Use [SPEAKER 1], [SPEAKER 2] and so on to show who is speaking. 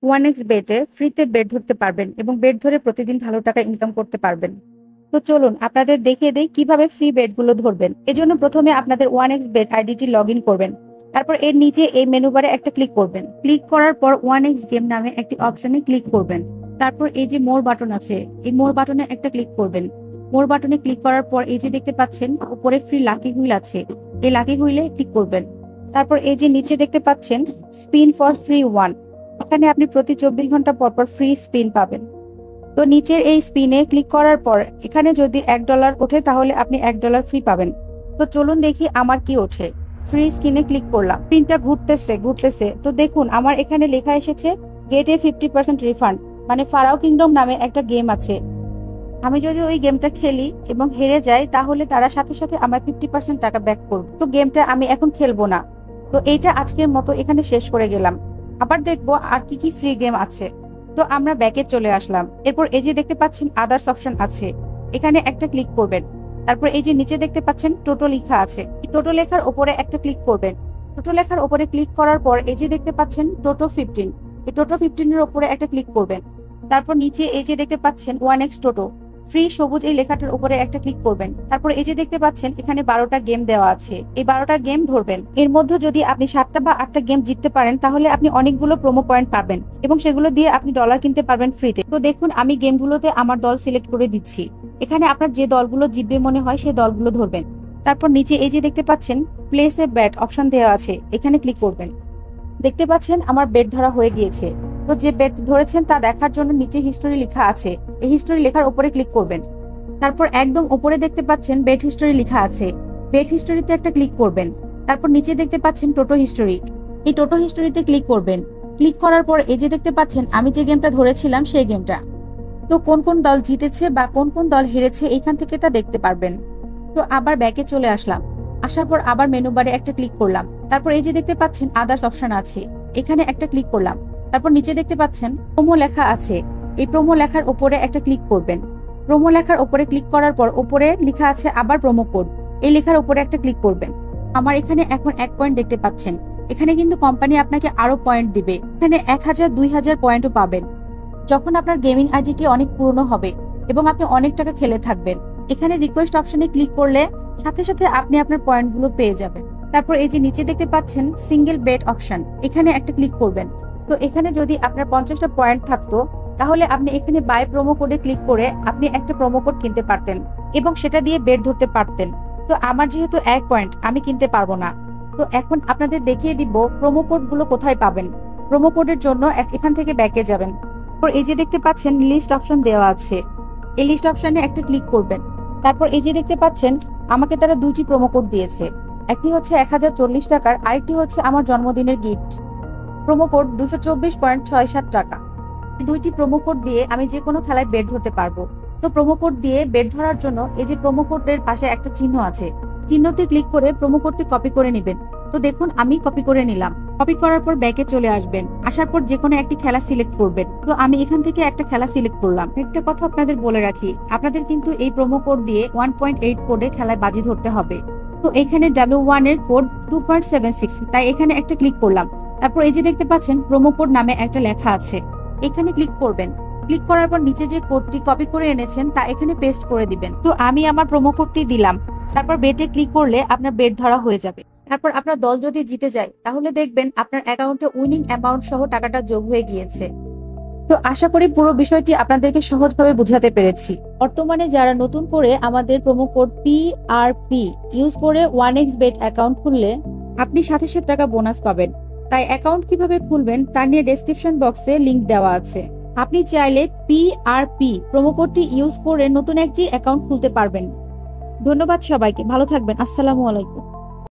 [SPEAKER 1] ওয়ানএক্স বেটে ফ্রিতে বেট ধরতে পারবেন এবং বেট ধরে প্রতিদিন ভালো টাকা ইনকাম করতে পারবেন। তো চলুন আপনাদের দেখিয়ে দেই কিভাবে ফ্রি বেটগুলো ধরবেন। এজন্য প্রথমে আপনাদের ওয়ানএক্স বেট আইডিটি লগ ইন করবেন। তারপর এর নিচে এই মেনু বারে একটা ক্লিক করবেন। ক্লিক করার পর ওয়ানএক্স গেম নামে একটি অপশনে ক্লিক করবেন। তারপর এই যে মোর বাটন আছে, এই মোর বাটনে একটা ক্লিক করবেন। মোর বাটনে ক্লিক করার পর এই যে দেখতে পাচ্ছেন উপরে ফ্রি লাকি হুইল আছে, এই লাকি হুইলে ক্লিক করবেন। তারপর এই যে নিচে দেখতে পাচ্ছেন স্পিন ফর ফ্রি ওয়ান, এখানে আপনি প্রতি 24 ঘন্টা পর পর ফ্রি স্পিন পাবেন। তো নিচের এই স্পিনে ক্লিক করার পর এখানে যদি $1 ওঠে তাহলে আপনি $1 ফ্রি পাবেন। তো চলুন দেখি আমার কি ওঠে। ফ্রি স্ক্রিনে ক্লিক করলাম, স্পিনটা ঘুরতেছে। তো দেখুন আমার এখানে লেখা এসেছে গেট এ 50% রিফান্ড, মানে ফারাও কিংডম নামে একটা গেম আছে। আমি যদি ওই গেমটা খেলি এবং হেরে যাই তাহলে তারা সাথে সাথে আমার 50% টাকা ব্যাক করবে। তো গেমটা আমি এখন খেলবো না। তো এইটা আজকের মতো এখানে শেষ করে গেলাম। আবার দেখবো আর কি কি ফ্রি গেম আছে। তো আমরা ব্যাকে চলে আসলাম। এরপর এই যে দেখতে পাচ্ছেন আদার্স অপশন আছে, এখানে একটা ক্লিক করবেন। তারপর এই যে নিচে দেখতে পাচ্ছেন টোটো লেখা আছে, টোটো লেখার উপরে একটা ক্লিক করবেন। টোটো লেখার উপরে ক্লিক করার পর এই যে দেখতে পাচ্ছেন টোটো 15, এই টোটো 15 এর উপরে একটা ক্লিক করবেন। তারপর নিচে এই যে দেখতে পাচ্ছেন ওয়ানএক্স টোটো ফ্রি সবুজ এই লেখাটার উপরে একটা ক্লিক করবেন। তারপর এই যে দেখতে পাচ্ছেন এখানে 12টা গেম দেওয়া আছে, এই 12টা গেম ধরবেন। এর মধ্যে যদি আপনি 7টা বা 8টা গেম জিততে পারেন তাহলে আপনি অনেকগুলো প্রোমো পয়েন্ট পাবেন এবং সেগুলো দিয়ে আপনি ডলার কিনতে পারবেন ফ্রিতে। তো দেখুন আমি গেমগুলোতে আমার দল সিলেক্ট করে দিচ্ছি। এখানে আপনার যে দলগুলো জিতবে মনে হয় সেই দলগুলো ধরবেন। তারপর নিচে এই যে দেখতে পাচ্ছেন প্লেস এ ব্যাট অপশন দেওয়া আছে, এখানে ক্লিক করবেন। দেখতে পাচ্ছেন আমার বেট ধরা হয়ে গিয়েছে। তো যে বেট ধরেছেন তা দেখার জন্য নিচে হিস্টোরি লেখা আছে, এই হিস্টোরি লেখার উপরে ক্লিক করবেন। তারপর একদম উপরে দেখতে পাচ্ছেন বেট হিস্টোরি লেখা আছে, বেট হিস্টোরিতে একটা ক্লিক করবেন। তারপর নিচে দেখতে পাচ্ছেন টোটো হিস্টোরি, এই টোটো হিস্টোরিতে ক্লিক করবেন। ক্লিক করার পর এই যে দেখতে পাচ্ছেন আমি যে গেমটা ধরেছিলাম সেই গেমটা। তো কোন কোন দল জিতেছে বা কোন কোন দল হেরেছে এইখান থেকে তা দেখতে পারবেন। তো আবার ব্যাকে চলে আসলাম, আসার পর আবার মেনু বারে একটা ক্লিক করলাম। তারপর এই যে দেখতে পাচ্ছেন আদার্স অপশন আছে, এখানে একটা ক্লিক করলাম। তারপর নিচে দেখতে পাচ্ছেন প্রোমো লেখা আছে, এই প্রোমো লেখার উপরে একটা ক্লিক করবেন। প্রোমো লেখার উপরে ক্লিক করার পর উপরে লেখা আছে আবার প্রোমো কোড, এই লেখার উপরে একটা ক্লিক করবেন। আমার এখানে এখন 1 পয়েন্ট দেখতে পাচ্ছেন, এখানে কিন্তু কোম্পানি আপনাকে আরো পয়েন্ট দিবে, এখানে 1000 2000 পয়েন্টও পাবেন যখন আপনার গেমিং আইডিটি অনেক পুরনো হবে এবং আপনি অনেক টাকা খেলে থাকবেন। এখানে রিকোয়েস্ট অপশনে ক্লিক করলে সাথে সাথে আপনি আপনার পয়েন্টগুলো পেয়ে যাবেন। তারপর এই যে নিচে দেখতে পাচ্ছেন সিঙ্গেল বেট অপশন, এখানে একটা ক্লিক করবেন। তো এখানে যদি আপনার 50টা পয়েন্ট থাকতো তাহলে আপনি এখানে বাই প্রোমো কোডে ক্লিক করে আপনি একটা প্রোমো কোড কিনতে পারতেন এবং সেটা দিয়ে বেট ধরতে পারতেন। তো আমার যেহেতু 1 পয়েন্ট আমি কিনতে পারবো না। তো এখন আপনাদের দেখিয়ে দিব প্রোমো কোড গুলো কোথায় পাবেন। প্রোমো কোডের জন্য এখান থেকে ব্যাকে যাবেন। এই যে দেখতে পাচ্ছেন লিস্ট অপশন দেওয়া আছে, এই লিস্ট অপশনে একটা ক্লিক করবেন। তারপর এই যে দেখতে পাচ্ছেন আমাকে তারা 2টি প্রোমো কোড দিয়েছে, একটি হচ্ছে 1040 টাকার, আরেকটি হচ্ছে আমার জন্মদিনের গিফট। প্রোমো কোড 224.67 টাকা। এই 2টি প্রোমো কোড দিয়ে আমি যে কোনো খেলায় বেট ধরতে পারবো। তো প্রোমো কোড দিয়ে বেট ধরার জন্য এই যে প্রোমো কোডের পাশে একটা চিহ্ন আছে, চিহ্নতে ক্লিক করে প্রোমো কোডটি কপি করে নেবেন। তো দেখুন আমি কপি করে নিলাম। কপি করার পর ব্যাকে চলে আসবেন, আসার পর যে কোনো একটি খেলা সিলেক্ট করবেন। তো আমি এখান থেকে একটা খেলা সিলেক্ট করলাম। একটা কথা আপনাদের বলে রাখি, আপনাদের কিন্তু এই প্রোমো কোড দিয়ে 1.8 কোডে খেলায় বাজি ধরতে হবে। তো এখানে W1 এর কোড 2.76, তাই এখানে একটা ক্লিক করলাম। তারপর এই যে দেখতে পাচ্ছেন প্রোমো কোড নামে একটা লেখা আছে, এখানে ক্লিক করবেন। ক্লিক করার পর নিচে যে কোডটি কপি করে এনেছেন তা এখানে পেস্ট করে দিবেন। তো আমি আমার প্রোমো কোডটি দিলাম। তারপর বেটে ক্লিক করলে আপনার বেট ধরা হয়ে যাবে। তারপর আপনার দল যদি জিতে যায় তাহলে দেখবেন আপনার অ্যাকাউন্টে উইনিং অ্যামাউন্ট সহ টাকাটা যোগ হয়ে গিয়েছে। তো আশা করি পুরো বিষয়টি আপনাদেরকে সহজভাবে বুঝাতে পেরেছি। বর্তমানে যারা নতুন করে আমাদের প্রোমো কোড PRP ইউজ করে ওয়ানএক্স বেট অ্যাকাউন্ট খুললে আপনি সাথে সাথে টাকা বোনাস পাবেন। তাই অ্যাকাউন্ট কিভাবে খুলবেন তা নিয়ে ডেসক্রিপশন বক্সে লিংক দেওয়া আছে। আপনি চাইলে PRP প্রোমো কোডটি ইউজ করে নতুন একটি অ্যাকাউন্ট খুলতে পারবেন। ধন্যবাদ সবাইকে, ভালো থাকবেন। আসসালামু আলাইকুম।